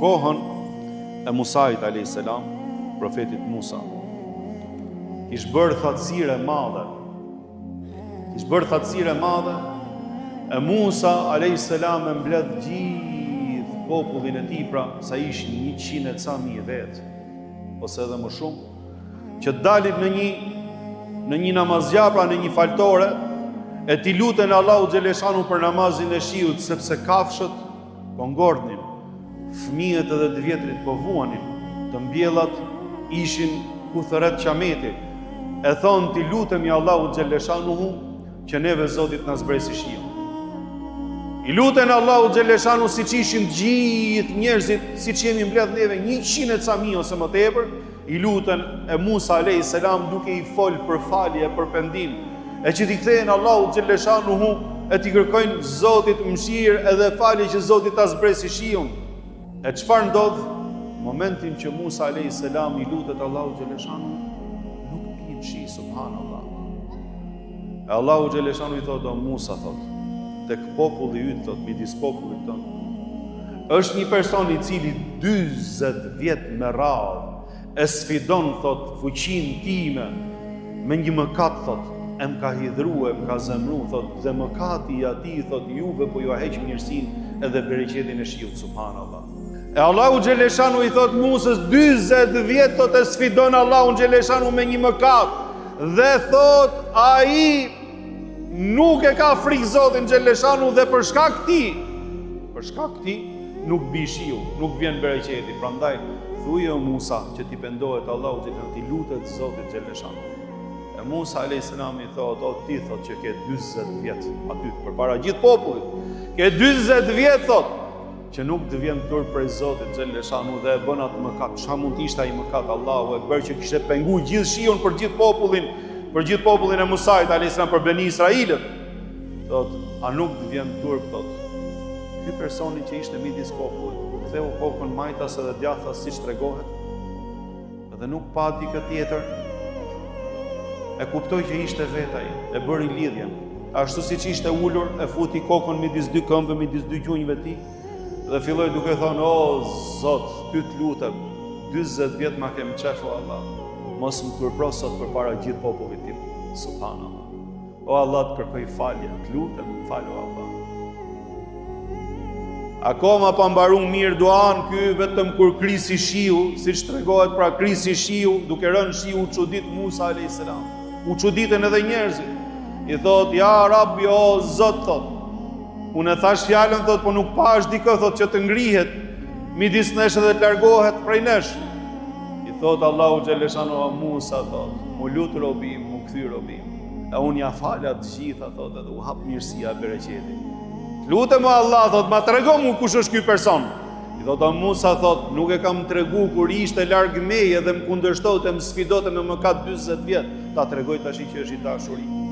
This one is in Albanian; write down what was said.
kohën e Musait a.s. profetit Musa, kishë bërë thatësire madhe. E Musa a.s. e mbledh gjithë popullin e tij, pra sa ishin 100 e ca mijë vetë, ose edhe më shumë, që dalit në një namazja, pra në një faltore, e t'i luten Allahu xhaleshanu për namazin e shiut, sepse kafshët po ngordnin, fëmijët edhe 2 vjetrit po vuanin, të mbjellat ishin ku thërret qameti. E thonë t'i lutemi Allahu xhaleshanu që neve Zotit na zbresi shiun. I luten Allahu xhaleshanu siç ishin gjithë njerëzit, siç jemi mbledh neve 100 e ca mijë ose më tepër, i luten e Musa a.s. duke i fol për falje, për pendim, e që t'i kthehen Allahu xhaleshanu e t'i kërkojnë Zotit mëshirë edhe falje që Zotit ta zbresi shiun. E çfarë ndodh? Momentin që Musa a.s. i lutet Allahu xhaleshanu, nuk pin shi, subhanallah. E Allahu xhaleshanu i thotë, o Musa, thotë, tek populli yt, thot, midis popullit tonë, është një person i cili 40 vjet me radhë e sfidon, thot, fuqinë time me një mëkat, thot, e më ka hidhru, e më ka zemru, thot, dhe mëkati i atij, thot, juve po ju heq mirësinë edhe bereqetin e shiut, subhanallah. E Allahu xhaleshanu i thot Musës, 40 vjet, thot, e sfidon Allahu xhaleshanu me një mëkat, dhe thot, ai nuk e ka frikë Zotin xhaleshanu, dhe për shkak këtij nuk bi shiu, nuk vjen bereqeti. Prandaj thuje o Musa që ti pendohet Allahu xhaleshanu, ti lutet Zotit xhaleshanu. E Musa a.s. i thot, o ti, thot, që ke 40 vjet aty përpara gjithë popullit, ke 40 vjet, thot, që nuk të vjen turp prej Zotit xhaleshanu dhe e bën atë mëkat. Çfarë mund të ishte ai mëkat? Allahu ekber, që kishte penguar gjithë shiun për gjithë popullin e Musait a.s. për Beni Israilët. Thot, a nuk të vjen turp, thot, ky personi që ishte midis popullit, ktheu kokën majtas edhe djathtas siç tregohet, dhe nuk pa dikë tjetër, e kuptoi që ishte vetë ai, e bëri lidhjen. Ashtu siç ishte ulur, e futi kokën midis 2 këmbëve, midis 2 gjunjëve të tij, dhe filloi duke thënë, o Zot, ty të lutem, 40 vjet ma kem qefu, Allah, mos më turpro sot përpara gjithë popullit tim, subhanallah. O Allah, të kërkoj falje, të lutem, falë o Allah. Akoma pa mbaru mirë duan ky, vetëm kur krisi shiu, siç tregohet, pra krisi shiu, duke rënë shiu, u çudit Musa a.s. U çuditën edhe njerëzit. I thot, ja Rabbi, o Zot, thot, unë e thash fjalën, thot, po nuk pash dikë, thot, që të ngrihet midis nesh dhe të largohet prej nesh. I thot Allahu xhaleshanu, o Musa, thot, mu lut robim, mu kthy robim, e unë ja fala të gjitha, thot, edhe u hap mirësia e bereqetit. Lutem o Allah, thot, ma trego mu kush është ky person. I thot o Musa, thot, nuk e kam tregu kur ishte larg meje dhe më kundërshtote, më sfidote me mëkat 40 vjet, ta tregoj tash që është i dashuri.